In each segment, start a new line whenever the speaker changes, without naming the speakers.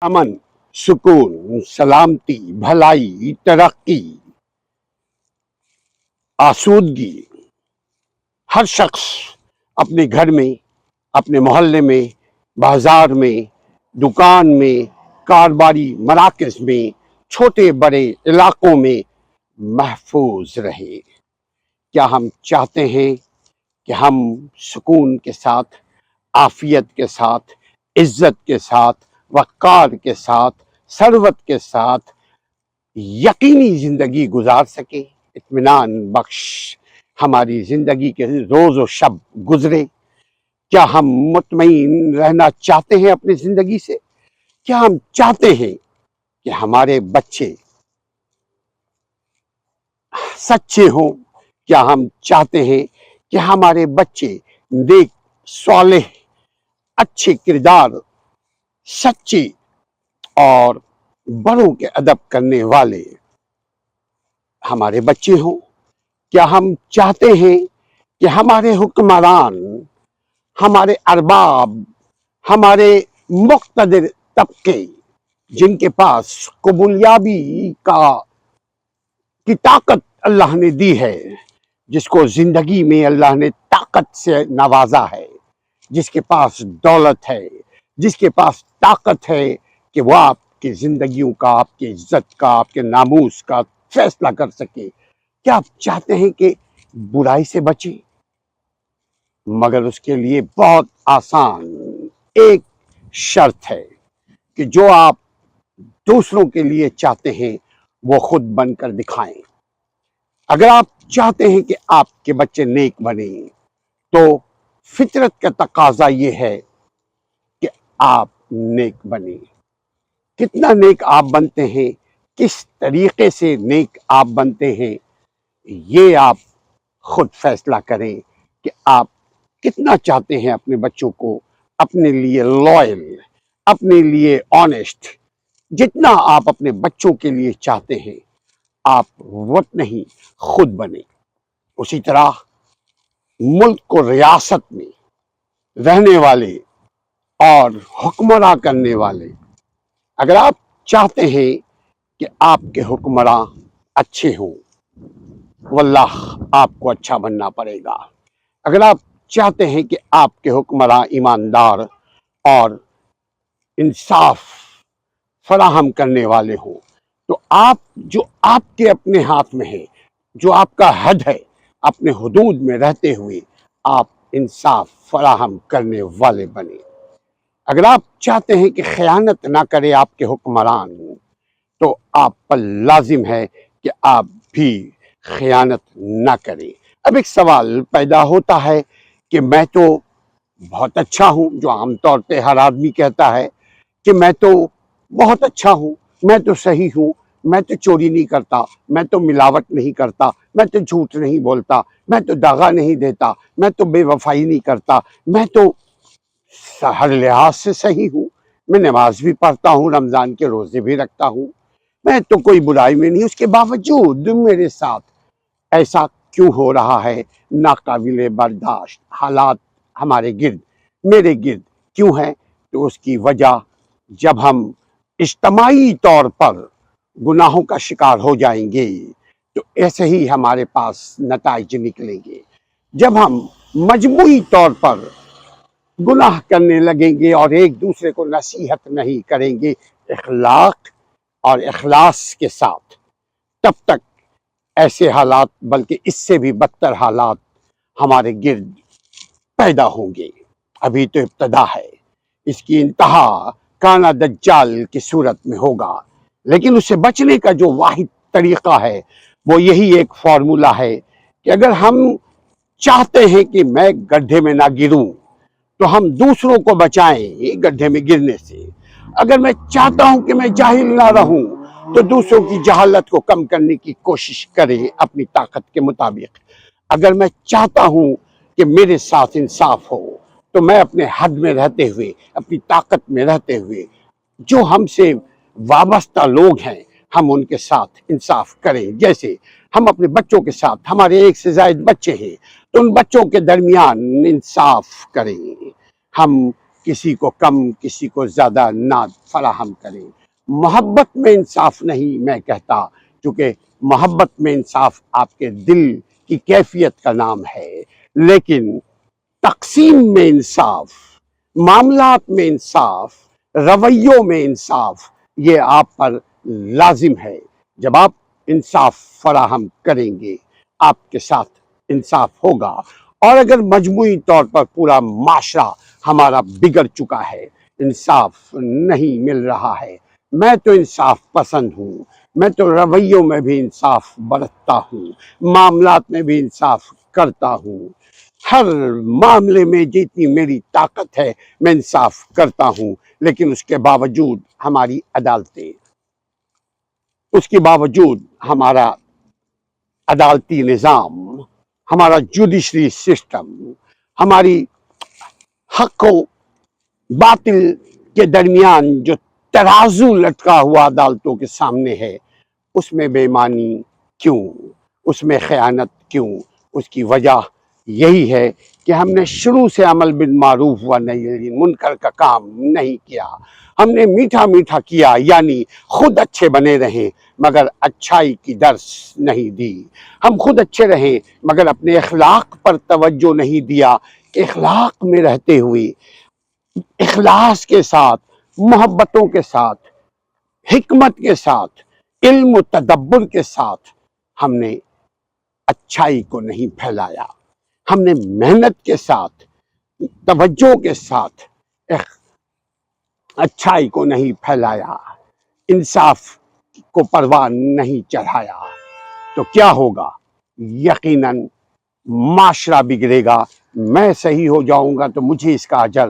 امن، سکون، سلامتی، بھلائی، ترقی، آسودگی ہر شخص اپنے گھر میں، اپنے محلے میں، بازار میں، دکان میں، کاروباری مراکز میں، چھوٹے بڑے علاقوں میں محفوظ رہے۔ کیا ہم چاہتے ہیں کہ ہم سکون کے ساتھ، عافیت کے ساتھ، عزت کے ساتھ، وقار کے ساتھ، ثروت کے ساتھ یقینی زندگی گزار سکیں، اطمینان بخش ہماری زندگی کے روز و شب گزرے؟ کیا ہم مطمئن رہنا چاہتے ہیں اپنی زندگی سے؟ کیا ہم چاہتے ہیں کہ ہمارے بچے سچے ہوں؟ کیا ہم چاہتے ہیں کہ ہمارے بچے نیک، صالح، اچھے کردار، سچے اور بڑوں کے ادب کرنے والے ہمارے بچے ہوں؟ کیا ہم چاہتے ہیں کہ ہمارے حکمران، ہمارے ارباب، ہمارے مقتدر طبقے جن کے پاس قبولیابی کی طاقت اللہ نے دی ہے، جس کو زندگی میں اللہ نے طاقت سے نوازا ہے، جس کے پاس دولت ہے، جس کے پاس طاقت ہے کہ وہ آپ کی زندگیوں کا، آپ کی عزت کا، آپ کے ناموس کا فیصلہ کر سکے، کیا آپ چاہتے ہیں کہ برائی سے بچیں؟ مگر اس کے لیے بہت آسان ایک شرط ہے کہ جو آپ دوسروں کے لیے چاہتے ہیں وہ خود بن کر دکھائیں۔ اگر آپ چاہتے ہیں کہ آپ کے بچے نیک بنیں تو فطرت کا تقاضا یہ ہے کہ آپ نیک بنیں۔ کتنا نیک آپ بنتے ہیں، کس طریقے سے نیک آپ بنتے ہیں، یہ آپ خود فیصلہ کریں کہ آپ کتنا چاہتے ہیں اپنے بچوں کو اپنے لیے لائل، اپنے لیے آنیسٹ۔ جتنا آپ اپنے بچوں کے لیے چاہتے ہیں آپ وقت نہیں خود بنے۔ اسی طرح ملک کو ریاست میں رہنے والے اور حکمراں کرنے والے، اگر آپ چاہتے ہیں کہ آپ کے حکمراں اچھے ہوں، واللہ آپ کو اچھا بننا پڑے گا۔ اگر آپ چاہتے ہیں کہ آپ کے حکمراں ایماندار اور انصاف فراہم کرنے والے ہوں تو آپ جو آپ کے اپنے ہاتھ میں ہے، جو آپ کا حد ہے، اپنے حدود میں رہتے ہوئے آپ انصاف فراہم کرنے والے بنے۔ اگر آپ چاہتے ہیں کہ خیانت نہ کرے آپ کے حکمران تو آپ پر لازم ہے کہ آپ بھی خیانت نہ کریں۔ اب ایک سوال پیدا ہوتا ہے کہ میں تو بہت اچھا ہوں، جو عام طور پہ ہر آدمی کہتا ہے کہ میں تو بہت اچھا ہوں، میں تو صحیح ہوں، میں تو چوری نہیں کرتا، میں تو ملاوٹ نہیں کرتا، میں تو جھوٹ نہیں بولتا، میں تو دغا نہیں دیتا، میں تو بے وفائی نہیں کرتا، میں تو ہر لحاظ سے صحیح ہوں، میں نماز بھی پڑھتا ہوں، رمضان کے روزے بھی رکھتا ہوں، میں تو کوئی برائی میں نہیں۔ اس کے باوجود میرے ساتھ ایسا کیوں ہو رہا ہے؟ ناقابل برداشت حالات ہمارے گرد، میرے گرد کیوں ہے؟ تو اس کی وجہ جب ہم اجتماعی طور پر گناہوں کا شکار ہو جائیں گے تو ایسے ہی ہمارے پاس نتائج نکلیں گے۔ جب ہم مجموعی طور پر گناہ کرنے لگیں گے اور ایک دوسرے کو نصیحت نہیں کریں گے اخلاق اور اخلاص کے ساتھ، تب تک ایسے حالات بلکہ اس سے بھی بدتر حالات ہمارے گرد پیدا ہوں گے۔ ابھی تو ابتدا ہے، اس کی انتہا کانا دجال کی صورت میں ہوگا، لیکن اس سے بچنے کا جو واحد طریقہ ہے وہ یہی ایک فارمولا ہے کہ اگر ہم چاہتے ہیں کہ میں گڈھے میں نہ گروں تو ہم دوسروں کو بچائیں گڈھے میں گرنے سے۔ اگر میں چاہتا ہوں کہ میں جاہل نہ رہوں تو دوسروں کی جہالت کو کم کرنے کی کوشش کریں اپنی طاقت کے مطابق۔ اگر میں چاہتا ہوں کہ میرے ساتھ انصاف ہو تو میں اپنے حد میں رہتے ہوئے، اپنی طاقت میں رہتے ہوئے جو ہم سے وابستہ لوگ ہیں ہم ان کے ساتھ انصاف کریں۔ جیسے ہم اپنے بچوں کے ساتھ، ہمارے ایک سے زائد بچے ہیں تو ان بچوں کے درمیان انصاف کریں، ہم کسی کو کم کسی کو زیادہ نہ فراہم کریں۔ محبت میں انصاف نہیں میں کہتا، کیونکہ محبت میں انصاف آپ کے دل کی کیفیت کا نام ہے، لیکن تقسیم میں انصاف، معاملات میں انصاف، رویوں میں انصاف، یہ آپ پر لازم ہے۔ جب آپ انصاف فراہم کریں گے آپ کے ساتھ انصاف ہوگا، اور اگر مجموعی طور پر پورا معاشرہ ہمارا بگڑ چکا ہے، انصاف نہیں مل رہا ہے، میں تو انصاف پسند ہوں، میں تو رویوں میں بھی انصاف برتتا ہوں، معاملات میں بھی انصاف کرتا ہوں، ہر معاملے میں جتنی میری طاقت ہے میں انصاف کرتا ہوں، لیکن اس کے باوجود ہماری عدالتیں، اس کے باوجود ہمارا عدالتی نظام، ہمارا جوڈیشری سسٹم، ہماری حق و باطل کے درمیان جو ترازو لٹکا ہوا عدالتوں کے سامنے ہے، اس میں بے ایمانی کیوں، اس میں خیانت کیوں؟ اس کی وجہ یہی ہے کہ ہم نے شروع سے امر بالمعروف و نہی عن المنکر کا کام نہیں کیا۔ ہم نے میٹھا میٹھا کیا، یعنی خود اچھے بنے رہیں مگر اچھائی کی درس نہیں دی۔ ہم خود اچھے رہیں مگر اپنے اخلاق پر توجہ نہیں دیا کہ اخلاق میں رہتے ہوئے، اخلاص کے ساتھ، محبتوں کے ساتھ، حکمت کے ساتھ، علم و تدبر کے ساتھ ہم نے اچھائی کو نہیں پھیلایا، ہم نے محنت کے ساتھ، توجہ کے ساتھ اچھائی کو نہیں پھیلایا، انصاف کو پروان نہیں چڑھایا، تو کیا ہوگا؟ یقیناً معاشرہ بگڑے گا، میں صحیح ہو جاؤں گا تو مجھے اس کا اجر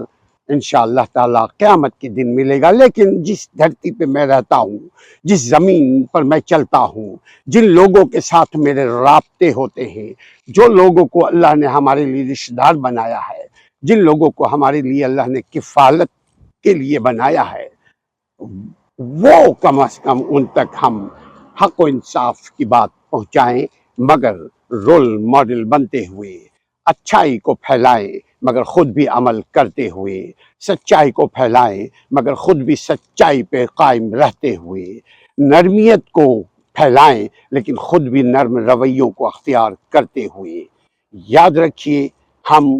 انشاءاللہ تعالی قیامت کے دن ملے گا، لیکن جس دھرتی پہ میں رہتا ہوں، جس زمین پر میں چلتا ہوں، جن لوگوں کے ساتھ میرے رابطے ہوتے ہیں، جو لوگوں کو اللہ نے ہمارے لیے رشتہ دار بنایا ہے، جن لوگوں کو ہمارے لیے اللہ نے کفالت کے لیے بنایا ہے، وہ کم از کم ان تک ہم حق و انصاف کی بات پہنچائیں، مگر رول ماڈل بنتے ہوئے، اچھائی کو پھیلائیں مگر خود بھی عمل کرتے ہوئے، سچائی کو پھیلائیں مگر خود بھی سچائی پہ قائم رہتے ہوئے، نرمیت کو پھیلائیں لیکن خود بھی نرم رویوں کو اختیار کرتے ہوئے۔ یاد رکھیے، ہم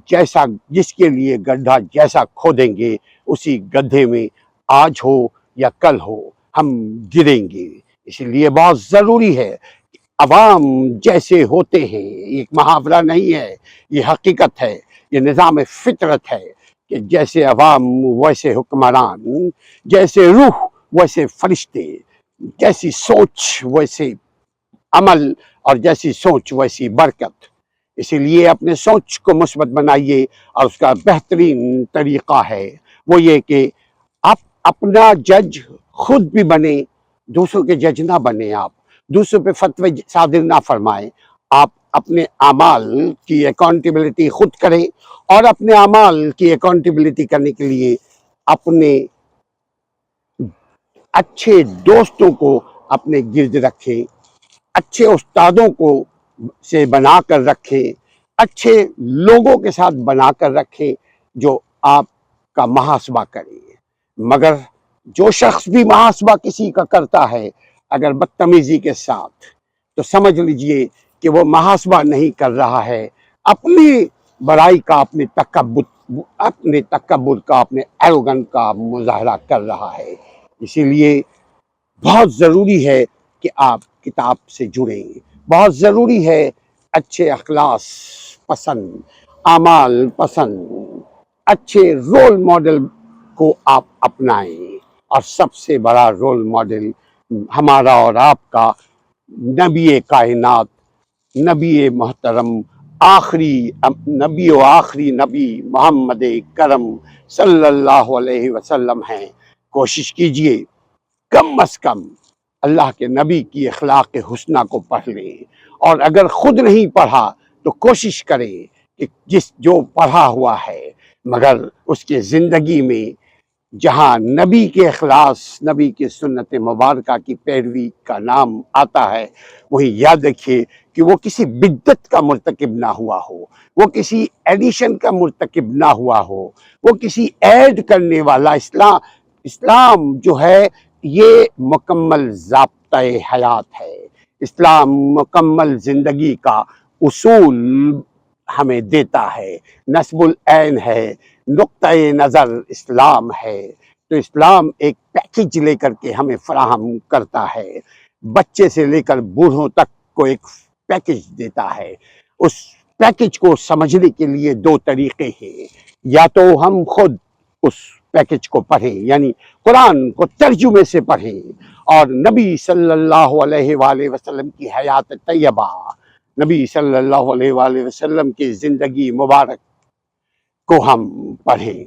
جیسا جس کے لیے گڈھا جیسا کھودیں گے، اسی گڈھے میں آج ہو یا کل ہو ہم گریں گے۔ اس لیے بہت ضروری ہے، عوام جیسے ہوتے ہیں، یہ ایک محاورہ نہیں ہے، یہ حقیقت ہے، یہ نظام فطرت ہے کہ جیسے عوام ویسے حکمران، جیسے روح ویسے فرشتے، جیسی سوچ ویسے عمل، اور جیسی سوچ ویسی برکت۔ اسی لیے اپنے سوچ کو مثبت بنائیے، اور اس کا بہترین طریقہ ہے وہ یہ کہ آپ اپنا جج خود بھی بنے، دوسروں کے جج نہ بنے، آپ دوسروں پہ فتوی صادر نہ فرمائیں، آپ اپنے اعمال کی اکاؤنٹیبلٹی خود کریں، اور اپنے اعمال کی اکاؤنٹیبلٹی کرنے کے لیے اپنے اچھے دوستوں کو اپنے گرد رکھیں، اچھے استادوں کو سے بنا کر رکھیں، اچھے لوگوں کے ساتھ بنا کر رکھیں جو آپ کا محاسبہ کریں۔ مگر جو شخص بھی محاسبہ کسی کا کرتا ہے اگر بدتمیزی کے ساتھ، تو سمجھ لیجئے کہ وہ محاسبہ نہیں کر رہا ہے، اپنی بڑائی کا، اپنے تکبر کا، اپنے ایروگن کا مظاہرہ کر رہا ہے۔ اسی لیے بہت ضروری ہے کہ آپ کتاب سے جڑیں، بہت ضروری ہے اچھے اخلاص پسند، اعمال پسند، اچھے رول ماڈل کو آپ اپنائیں، اور سب سے بڑا رول ماڈل ہمارا اور آپ کا نبی کائنات، نبی محترم، آخری نبی محمد کرم صلی اللہ علیہ وسلم ہیں۔ کوشش کیجئے کم از کم اللہ کے نبی کی اخلاق حسنہ کو پڑھ لیں، اور اگر خود نہیں پڑھا تو کوشش کریں کہ جو پڑھا ہوا ہے مگر اس کے زندگی میں جہاں نبی کے اخلاص، نبی کی سنت مبارکہ کی پیروی کا نام آتا ہے، وہی یاد رکھیے کہ کہ وہ کسی بدعت کا مرتکب نہ ہوا ہو، وہ کسی ایڈیشن کا مرتکب نہ ہوا ہو، وہ کسی ایڈ کرنے والا اسلام جو ہے یہ مکمل ضابطۂ حیات ہے، اسلام مکمل زندگی کا اصول ہمیں دیتا ہے، نصب العین ہے، نقطۂ نظر اسلام ہے۔ تو اسلام ایک پیکج لے کر کے ہمیں فراہم کرتا ہے، بچے سے لے کر بوڑھوں تک کو ایک پیکج دیتا ہے۔ اس پیکج کو سمجھنے کے لیے دو طریقے ہیں، یا تو ہم خود اس پیکج کو پڑھیں، یعنی قرآن کو ترجمے سے پڑھیں، اور نبی صلی اللہ علیہ وآلہ وسلم کی حیات طیبہ، نبی صلی اللہ علیہ وآلہ وسلم کی زندگی مبارک کو ہم پڑھیں۔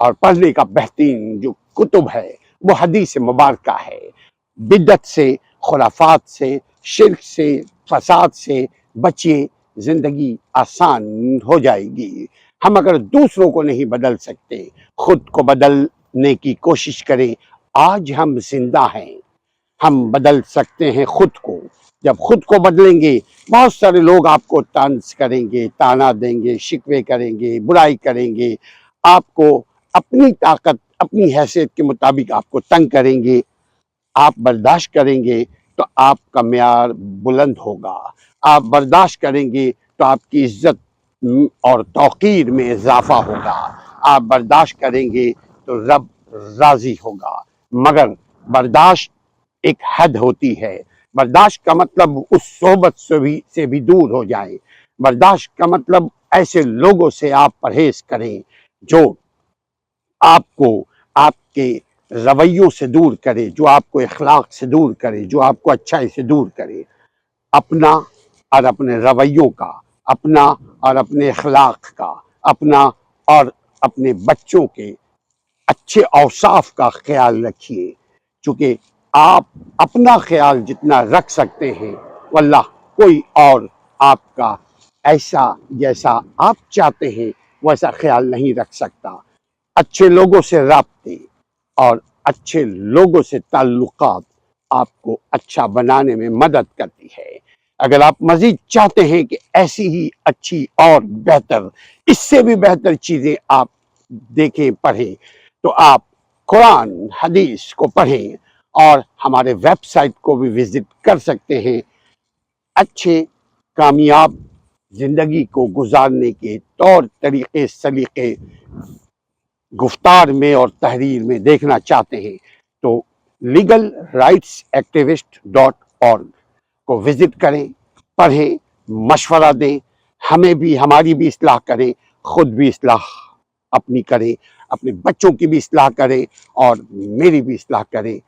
اور پڑھنے کا بہترین جو کتب ہے وہ حدیث مبارکہ ہے۔ بدعت سے، خرافات سے، شرک سے، فساد سے بچیے، زندگی آسان ہو جائے گی۔ ہم اگر دوسروں کو نہیں بدل سکتے، خود کو بدلنے کی کوشش کریں۔ آج ہم زندہ ہیں، ہم بدل سکتے ہیں خود کو۔ جب خود کو بدلیں گے، بہت سارے لوگ آپ کو طنز کریں گے، تانا دیں گے، شکوے کریں گے، برائی کریں گے، آپ کو اپنی طاقت، اپنی حیثیت کے مطابق آپ کو تنگ کریں گے۔ آپ برداشت کریں گے تو آپ کا معیار بلند ہوگا، آپ برداشت کریں گے تو آپ کی عزت اور توقیر میں اضافہ ہوگا، آپ برداشت کریں گے تو رب راضی ہوگا۔ مگر برداشت ایک حد ہوتی ہے، برداشت کا مطلب اس صحبت سے بھی دور ہو جائیں، برداشت کا مطلب ایسے لوگوں سے آپ پرہیز کریں جو آپ کو آپ کے رویوں سے دور کرے، جو آپ کو اخلاق سے دور کرے، جو آپ کو اچھائی سے دور کرے۔ اپنا اور اپنے رویوں کا، اپنا اور اپنے اخلاق کا، اپنا اور اپنے بچوں کے اچھے اوصاف کا خیال رکھیے، چونکہ آپ اپنا خیال جتنا رکھ سکتے ہیں واللہ کوئی اور آپ کا ایسا جیسا آپ چاہتے ہیں ویسا خیال نہیں رکھ سکتا۔ اچھے لوگوں سے رابطے اور اچھے لوگوں سے تعلقات آپ کو اچھا بنانے میں مدد کرتی ہے۔ اگر آپ مزید چاہتے ہیں کہ ایسی ہی اچھی اور بہتر، اس سے بھی بہتر چیزیں آپ دیکھیں، پڑھیں، تو آپ قرآن حدیث کو پڑھیں اور ہمارے ویب سائٹ کو بھی وزٹ کر سکتے ہیں۔ اچھے کامیاب زندگی کو گزارنے کے طور طریقے، سلیقے گفتار میں اور تحریر میں دیکھنا چاہتے ہیں تو legalrightsactivist.org کو وزٹ کریں، پڑھیں، مشورہ دیں، ہمیں بھی، ہماری بھی اصلاح کریں، خود بھی اصلاح اپنی کریں، اپنے بچوں کی بھی اصلاح کریں اور میری بھی اصلاح کریں۔